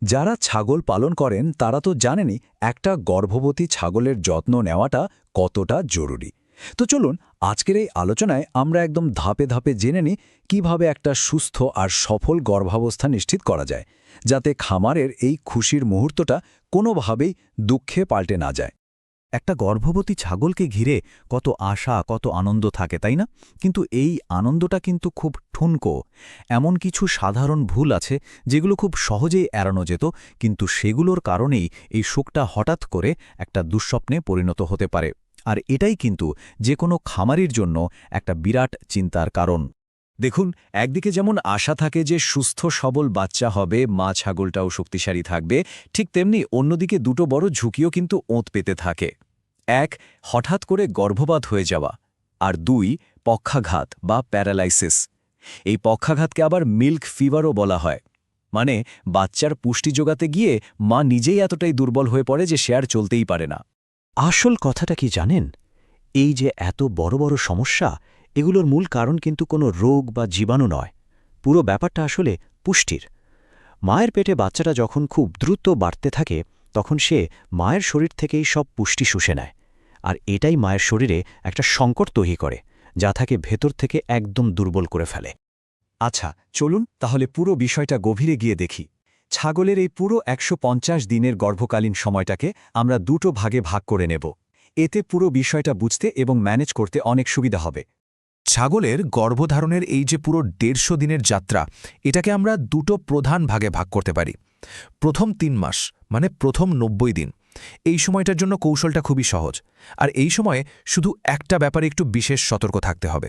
যারা ছাগল পালন করেন তারা তো জানেনই একটা গর্ভবতী ছাগলের যত্ন নেওয়াটা কতটা জরুরি। তো চলুন আজকের এই আলোচনায় আমরা একদম ধাপে ধাপে জেনে নিই কিভাবে একটা সুস্থ আর সফল গর্ভাবস্থা নিশ্চিত করা যায়, যাতে খামারের এই খুশির মুহূর্তটা কোনোভাবেই দুঃখে পাল্টে না যায়। একটা গর্ভবতী ছাগলকে ঘিরে কত আশা, কত আনন্দ থাকে, তাই না? কিন্তু এই আনন্দটা কিন্তু খুব ঠুনকো। এমন কিছু সাধারণ ভুল আছে যেগুলো খুব সহজেই এড়ানো যেত, কিন্তু সেগুলোর কারণেই এই শোকটা হঠাৎ করে একটা দুঃস্বপ্নে পরিণত হতে পারে। আর এটাই কিন্তু যে কোনো খামারির জন্য একটা বিরাট চিন্তার কারণ। দেখুন, একদিকে যেমন আশা থাকে যে সুস্থ সবল বাচ্চা হবে, মা ছাগলটাও শক্তিশালী থাকবে, ঠিক তেমনি অন্যদিকে দুটো বড় ঝুঁকিও কিন্তু ওঁত পেতে থাকে। এক, হঠাৎ করে গর্ভপাত হয়ে যাওয়া, আর দুই, পক্ষাঘাত বা প্যারালাইসিস। এই পক্ষাঘাতকে আবার মিল্ক ফিভারও বলা হয়। মানে বাচ্চার পুষ্টি যোগাতে গিয়ে মা নিজেই এতটাই দুর্বল হয়ে পড়ে যে সে আর চলতেই পারে না। আসল কথাটা কি জানেন? এই যে এত বড় বড় সমস্যা, এগুলোর মূল কারণ কিন্তু কোনো রোগ বা জীবাণু নয়। পুরো ব্যাপারটা আসলে পুষ্টির। মায়ের পেটে বাচ্চাটা যখন খুব দ্রুত বাড়তে থাকে, তখন সে মায়ের শরীর থেকেই সব পুষ্টি শুষে নেয়। আর এটাই মায়ের শরীরে একটা সংকট তৈরি করে, যা তাকে ভেতর থেকে একদম দুর্বল করে ফেলে। আচ্ছা, চলুন তাহলে পুরো বিষয়টা গভীরে গিয়ে দেখি। ছাগলের এই পুরো ১৫০ দিনের গর্ভকালীন সময়টাকে আমরা দুটো ভাগে ভাগ করে নেব। এতে পুরো বিষয়টা বুঝতে এবং ম্যানেজ করতে অনেক সুবিধা হবে। ছাগলের গর্ভধারণের এই যে পুরো ১৫০ দিনের যাত্রা, এটাকে আমরা দুটো প্রধান ভাগে ভাগ করতে পারি। প্রথম ৩ মাস মানে প্রথম ৯০ দিন, এই সময়টার জন্য কৌশলটা খুবই সহজ। আর এই সময়ে শুধু একটা ব্যাপারে একটু বিশেষ সতর্ক থাকতে হবে।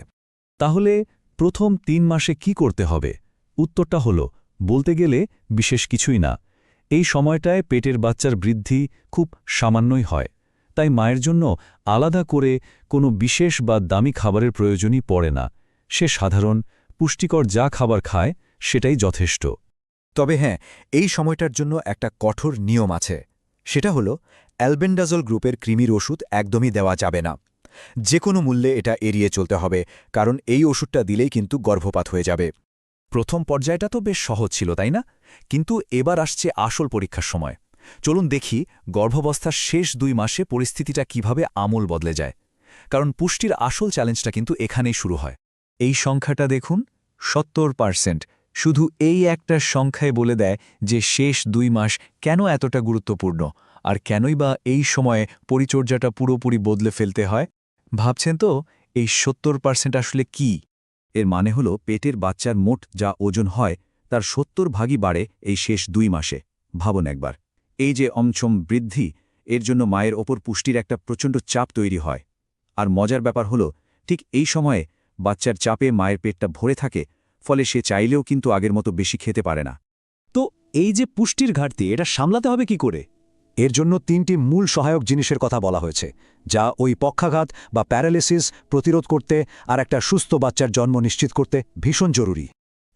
তাহলে প্রথম ৩ মাসে কি করতে হবে? উত্তরটা হল, বলতে গেলে বিশেষ কিছুই না। এই সময়টায় পেটের বাচ্চার বৃদ্ধি খুব সামান্যই হয়, তাই মায়ের জন্য আলাদা করে কোনো বিশেষ বা দামি খাবারের প্রয়োজনই পড়ে না। সে সাধারণ পুষ্টিকর যা খাবার খায় সেটাই যথেষ্ট। তবে হ্যাঁ, এই সময়টার জন্য একটা কঠোর নিয়ম আছে। সেটা হলো অ্যালবেন্ডাজল গ্রুপের কৃমির ওষুধ একদমই দেওয়া যাবে না। যে কোনো মূল্যে এটা এড়িয়ে চলতে হবে, কারণ এই ওষুধটা দিলেই কিন্তু গর্ভপাত হয়ে যাবে। প্রথম পর্যায়টা তো বেশ সহজ ছিল, তাই না? কিন্তু এবার আসছে আসল পরীক্ষার সময়। চলুন দেখি গর্ভাবস্থার শেষ ২ মাসে পরিস্থিতিটা কিভাবে আমূল বদলে যায়। কারণ পুষ্টির আসল চ্যালেঞ্জটা কিন্তু এখানেই শুরু হয়। এই সংখ্যাটা দেখুন, ৭০%। শুধু এই একটা সংখ্যায় বলে দেয় যে শেষ ২ মাস কেন এতটা গুরুত্বপূর্ণ, আর কেনই বা এই সময়ে পরিচর্যাটা পুরোপুরি বদলে ফেলতে হয়। ভাবছেন তো, এই ৭০% আসলে কি? এর মানে হলো পেটের বাচ্চার মোট যা ওজন হয় তার ৭০ ভাগই বাড়ে এই শেষ ২ মাসে। ভাবুন একবার, এই যে অমছম বৃদ্ধি, এর জন্য মায়ের ওপর পুষ্টির একটা প্রচণ্ড চাপ তৈরি হয়। আর মজার ব্যাপার হলো, ঠিক এই সময়ে বাচ্চার চাপে মায়ের পেটটা ভরে থাকে, ফলে সে চাইলেও কিন্তু আগের মতো বেশি খেতে পারে না। তো এই যে পুষ্টির ঘাটতি, এটা সামলাতে হবে কি করে? এর জন্য ৩টি মূল সহায়ক জিনিসের কথা বলা হয়েছে, যা ওই পক্ষাঘাত বা প্যারালিসিস প্রতিরোধ করতে আর একটা সুস্থ বাচ্চার জন্ম নিশ্চিত করতে ভীষণ জরুরি।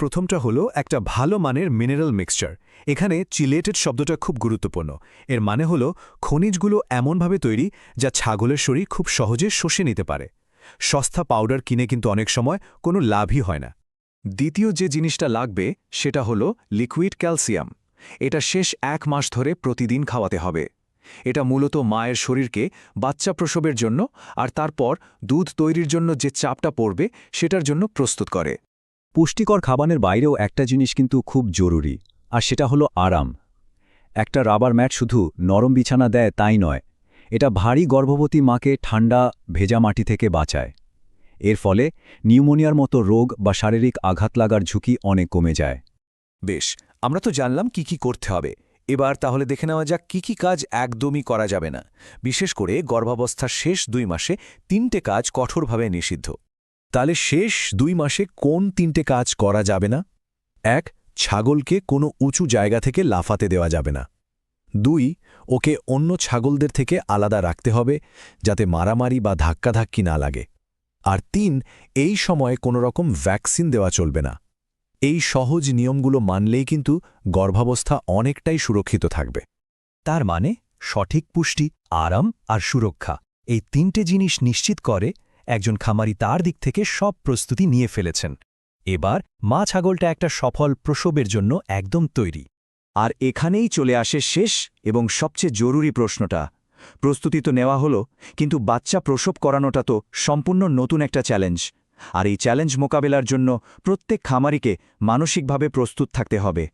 প্রথমটা হলো একটা ভালো মানের মিনারেল মিক্সচার। এখানে চিলেটেড শব্দটা খুব গুরুত্বপূর্ণ। এর মানে হলো খনিজগুলো এমনভাবে তৈরি যা ছাগলের শরীর খুব সহজে শোষে নিতে পারে। সস্তা পাউডার কিনে কিন্তু অনেক সময় কোনো লাভই হয় না। দ্বিতীয় যে জিনিসটা লাগবে সেটা হলো লিকুইড ক্যালসিয়াম। এটা শেষ ১ মাস ধরে প্রতিদিন খাওয়াতে হবে। এটা মূলত মায়ের শরীরকে বাচ্চা প্রসবের জন্য আর তারপর দুধ তৈরির জন্য যে চাপটা পড়বে সেটার জন্য প্রস্তুত করে। পুষ্টিকর খাবারের বাইরেও একটা জিনিস কিন্তু খুব জরুরি, আর সেটা হলো আরাম। একটা রাবার ম্যাট শুধু নরম বিছানা দেয় তাই নয়, এটা ভারী গর্ভবতী মাকে ঠান্ডা ভেজা মাটি থেকে বাঁচায়। এর ফলে নিউমোনিয়ার মতো রোগ বা শারীরিক আঘাত লাগার ঝুঁকি অনেক কমে যায়। বেশ, আমরা তো জানলাম কি কি করতে হবে। এবার তাহলে দেখে নেওয়া যাক কি কি কাজ একদমই করা যাবে না। বিশেষ করে গর্ভাবস্থার শেষ ২ মাসে ৩টে কাজ কঠোরভাবে নিষিদ্ধ। তাহলে শেষ ২ মাসে কোন ৩টে কাজ করা যাবে না? ১, ছাগলকে কোনো উঁচু জায়গা থেকে লাফাতে দেওয়া যাবে না। ২, ওকে অন্য ছাগলদের থেকে আলাদা রাখতে হবে, যাতে মারামারি বা ধাক্কাধাক্কি না লাগে। আর ৩, এই সময়ে কোনো রকম ভ্যাকসিন দেওয়া চলবে না। এই সহজ নিয়মগুলো মানলেই কিন্তু গর্ভাবস্থা অনেকটাই সুরক্ষিত থাকবে। তার মানে সঠিক পুষ্টি, আরাম আর সুরক্ষা, এই ৩টে জিনিস নিশ্চিত করে একজন খামারি তার দিক থেকে সব প্রস্তুতি নিয়ে ফেলেছেন। এবার মা ছাগলটা একটা সফল প্রসবের জন্য একদম তৈরি। আর এখানেই চলে আসে শেষ এবং সবচেয়ে জরুরি প্রশ্নটা। প্রস্তুতি তো নেওয়া হলো, কিন্তু বাচ্চা প্রসব করানোটা তো সম্পূর্ণ নতুন একটা চ্যালেঞ্জ। আর এই চ্যালেঞ্জ মোকাবেলার জন্য প্রত্যেক খামারিকে মানসিকভাবে প্রস্তুত থাকতে হবে।